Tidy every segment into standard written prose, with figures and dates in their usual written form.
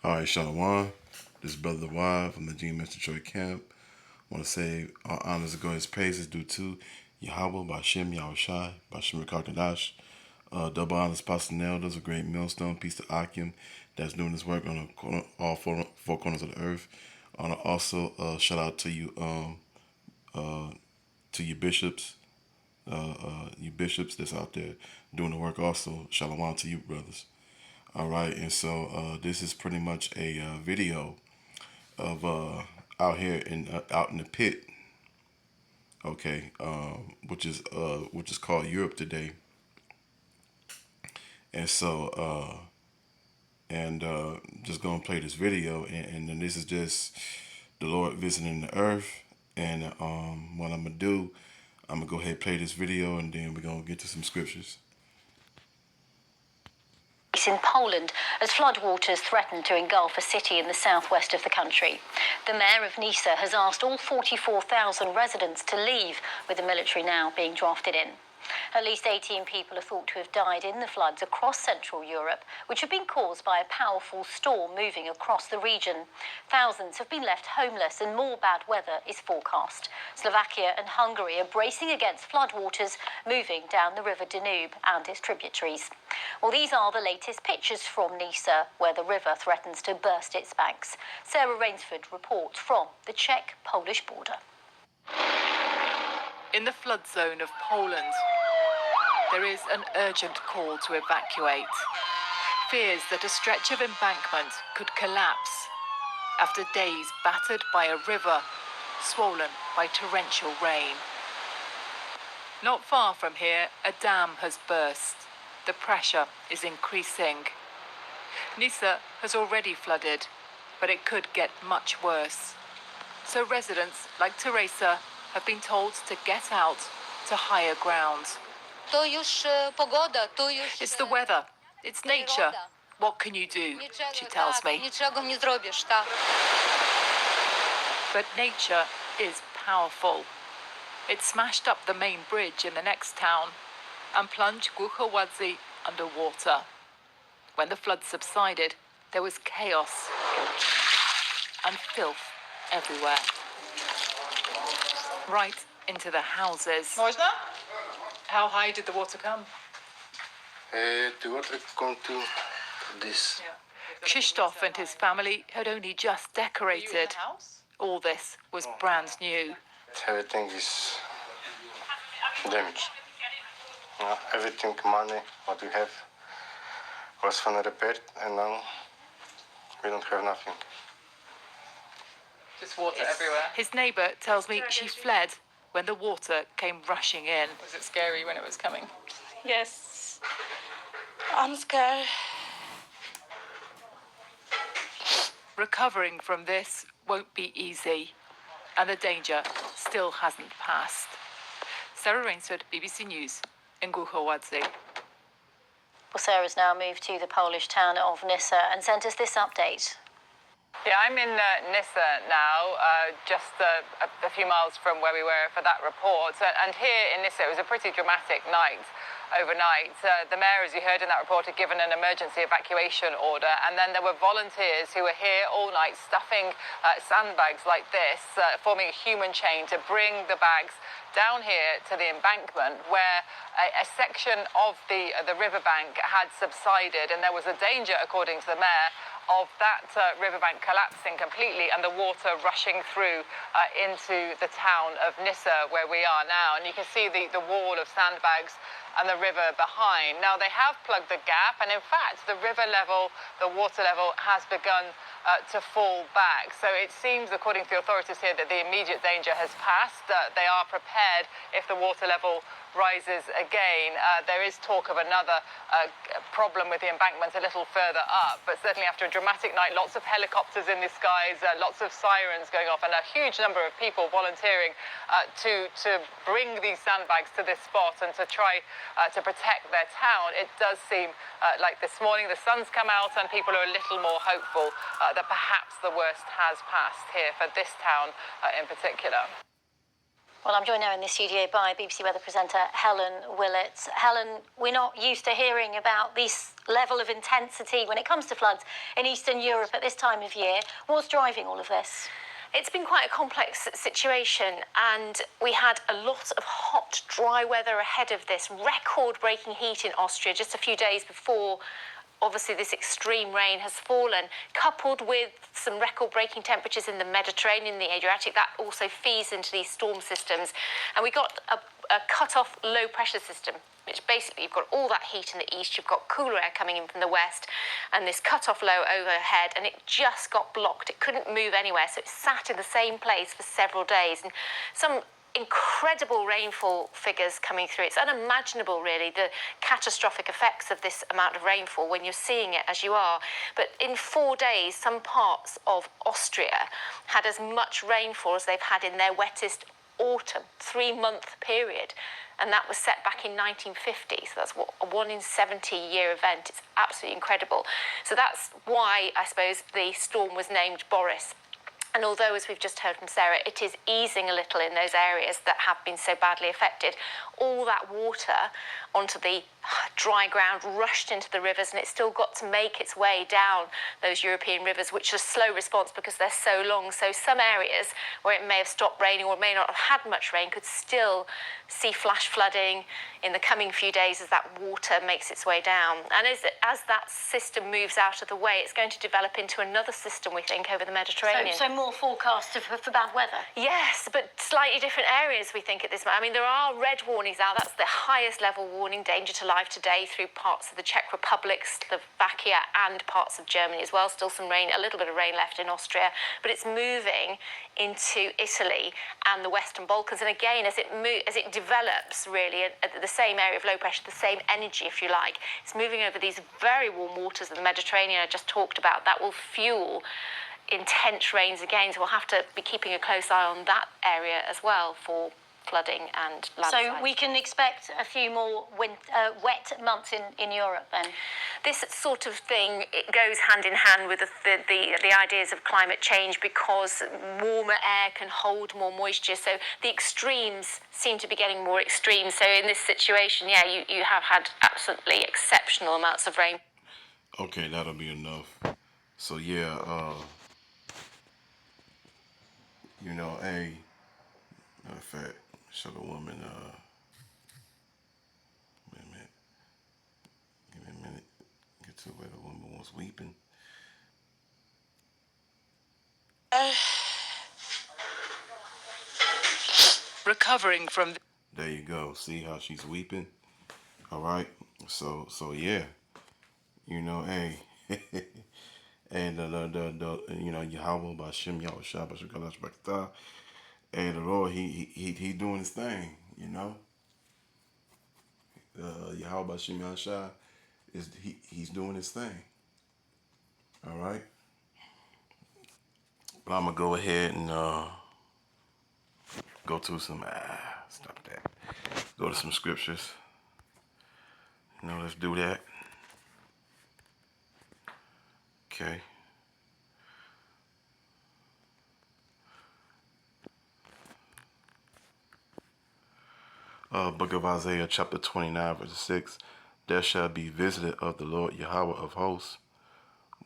All right, Shalom. This is Brother Y from the GMS Detroit camp. I want to say all honors and glories praises due to Yahweh, Bashem, Yahushai, Bashem Rakakadash. Double honors, Pastor Elders, a great millstone, peace to Akim, that's doing this work on all four corners of the earth. Also, shout out to you, to you bishops, that's out there doing the work. Also, shalom to you, brothers. All right, and so this is pretty much a video of out here out in the pit, okay, which is called Europe today, and so just gonna play this video, and then this is just the Lord visiting the earth, and what I'm gonna do, I'm gonna go ahead and play this video, and then we're gonna get to some scriptures. In Poland, as floodwaters threaten to engulf a city in the southwest of the country. The mayor of Nysa has asked all 44,000 residents to leave, with the military now being drafted in. At least 18 people are thought to have died in the floods across Central Europe, which have been caused by a powerful storm moving across the region. Thousands have been left homeless and more bad weather is forecast. Slovakia and Hungary are bracing against floodwaters moving down the River Danube and its tributaries. Well, these are the latest pictures from Nysa, where the river threatens to burst its banks. Sarah Rainsford reports from the Czech-Polish border. In the flood zone of Poland, there is an urgent call to evacuate. Fears that a stretch of embankment could collapse after days battered by a river swollen by torrential rain. Not far from here, a dam has burst. The pressure is increasing. Nysa has already flooded, but it could get much worse. So residents like Teresa have been told to get out to higher ground. It's the weather. It's nature. What can you do? She tells me. But nature is powerful. It smashed up the main bridge in the next town and plunged Głuchoładzi underwater. When the flood subsided, there was chaos and filth everywhere. Right into the houses. Można? How high did the water come? The water come to this. Krzysztof and his family had only just decorated. All this was brand new. Everything is damaged. Everything, money, what we have, was for repaired, and now we don't have nothing. Just water everywhere. His neighbour tells me she fled when the water came rushing in. Was it scary when it was coming? Yes, I'm scared. Recovering from this won't be easy, and the danger still hasn't passed. Sarah Rainsford, BBC News, in Głuchoładzi. Well, Sarah's now moved to the Polish town of Nysa and sent us this update. Yeah, I'm in Nysa now, just a few miles from where we were for that report. And here in Nysa, it was a pretty dramatic night overnight. The mayor, as you heard in that report, had given an emergency evacuation order, and then there were volunteers who were here all night stuffing sandbags like this, forming a human chain to bring the bags down here to the embankment, where a section of the riverbank had subsided, and there was a danger, according to the mayor, of that riverbank collapsing completely and the water rushing through into the town of Nysa, where we are now. And you can see the wall of sandbags and the river behind. Now, they have plugged the gap, and in fact, the water level has begun to fall back. So it seems, according to the authorities here, that the immediate danger has passed. They are prepared if the water level rises again. There is talk of another problem with the embankment a little further up, but certainly after a dramatic night, lots of helicopters in the skies, lots of sirens going off, and a huge number of people volunteering to bring these sandbags to this spot and to try to protect their town. It does seem like this morning the sun's come out and people are a little more hopeful that perhaps the worst has passed here for this town in particular. Well, I'm joined now in the studio by BBC Weather presenter Helen Willett. Helen, we're not used to hearing about this level of intensity when it comes to floods in Eastern Europe at this time of year. What's driving all of this? It's been quite a complex situation, and we had a lot of hot, dry weather ahead of this. Record-breaking heat in Austria just a few days before obviously this extreme rain has fallen, coupled with some record-breaking temperatures in the Mediterranean, the Adriatic. That also feeds into these storm systems. And we got a cut-off low-pressure system, which basically you've got all that heat in the east, you've got cooler air coming in from the west, and this cut-off low overhead, and it just got blocked. It couldn't move anywhere, so it sat in the same place for several days. And some incredible rainfall figures coming through. It's unimaginable, really, the catastrophic effects of this amount of rainfall when you're seeing it as you are. But in 4 days, some parts of Austria had as much rainfall as they've had in their wettest autumn, 3-month period. And that was set back in 1950. So that's what, a 1 in 70-year event. It's absolutely incredible. So that's why, I suppose, the storm was named Boris. And although, as we've just heard from Sarah, it is easing a little in those areas that have been so badly affected, all that water onto the dry ground rushed into the rivers, and it's still got to make its way down those European rivers, which are slow response because they're so long. So some areas where it may have stopped raining or may not have had much rain could still see flash flooding in the coming few days as that water makes its way down. And as that system moves out of the way, it's going to develop into another system, we think, over the Mediterranean. So more forecasts for bad weather? Yes, but slightly different areas, we think, at this moment. I mean, there are red warnings now. That's the highest level warning, danger to life today, through parts of the Czech Republic, Slovakia, and parts of Germany as well. Still some rain, a little bit of rain left in Austria, but it's moving into Italy and the Western Balkans. And again, as it develops, really, at the same area of low pressure, the same energy, if you like, it's moving over these very warm waters of the Mediterranean I just talked about. That will fuel intense rains again, so we'll have to be keeping a close eye on that area as well for flooding and landslides. So we can expect a few more wet months in Europe then? This sort of thing, it goes hand in hand with the ideas of climate change, because warmer air can hold more moisture. So the extremes seem to be getting more extreme. So in this situation, yeah, you have had absolutely exceptional amounts of rain. Okay, that'll be enough. So yeah, you know, matter of fact, show the woman, wait a minute, give me a minute, get to where the woman was weeping. Recovering from There you go. See how she's weeping? All right. So yeah, you know, hey, and the you know, Yahweh B'Shem Yahushua B'Shem Kalash B'Ktah, and the Lord, he doing his thing, you know. Yahweh B'Shem Yahushua he's doing his thing. All right. But I'm gonna go ahead and go to some stop that. Go to some scriptures. You know, let's do that. Okay. Book of Isaiah, chapter 29, verse 6. There shall be visited of the Lord Yahweh of hosts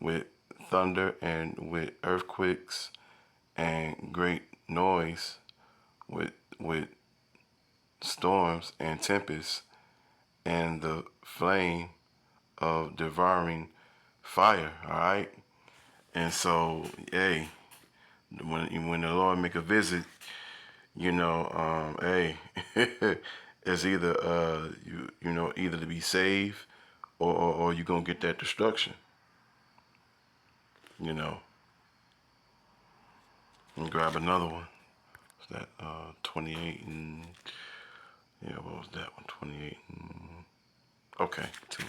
with thunder and with earthquakes and great noise, with storms and tempests and the flame of devouring fire. All right. And so, hey, when the Lord make a visit, you know, hey, it's either you know, either to be saved or you're gonna get that destruction. You know. And grab another one. What's that? 28 and yeah, what was that one? 28 and okay, 2.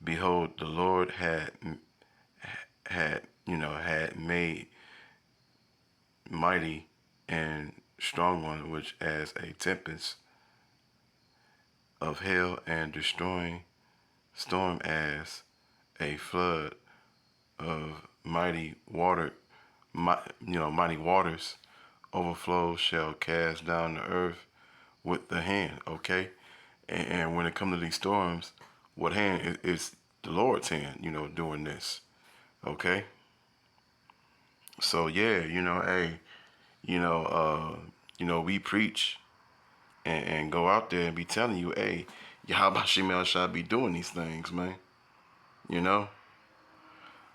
Behold, the Lord had made mighty and strong one, which as a tempest of hail and destroying storm, as a flood of mighty waters overflow shall cast down the earth with the hand, okay? And when it comes to these storms, what hand is the Lord's hand, doing this, okay? So yeah, hey, we preach and go out there and be telling you, hey, Yahweh Shemel shall be doing these things, man.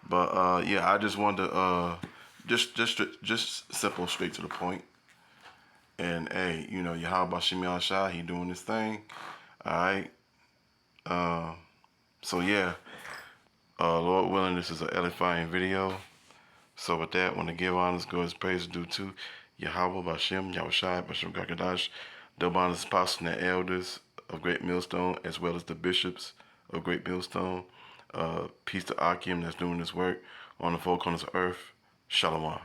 But yeah, I just wanted to just simple, straight to the point. And hey, Yahweh Shemel Shah, he doing this thing. All right. So yeah, Lord willing, this is an edifying video. So with that, I want to give honors, glory, praise due to Yahweh, Bashem, Yahushai, Bashem Gakadash, double honors apostles and the elders of Great Millstone, as well as the bishops of Great Millstone. Peace to Akim that's doing this work on the four corners of earth. Shalom.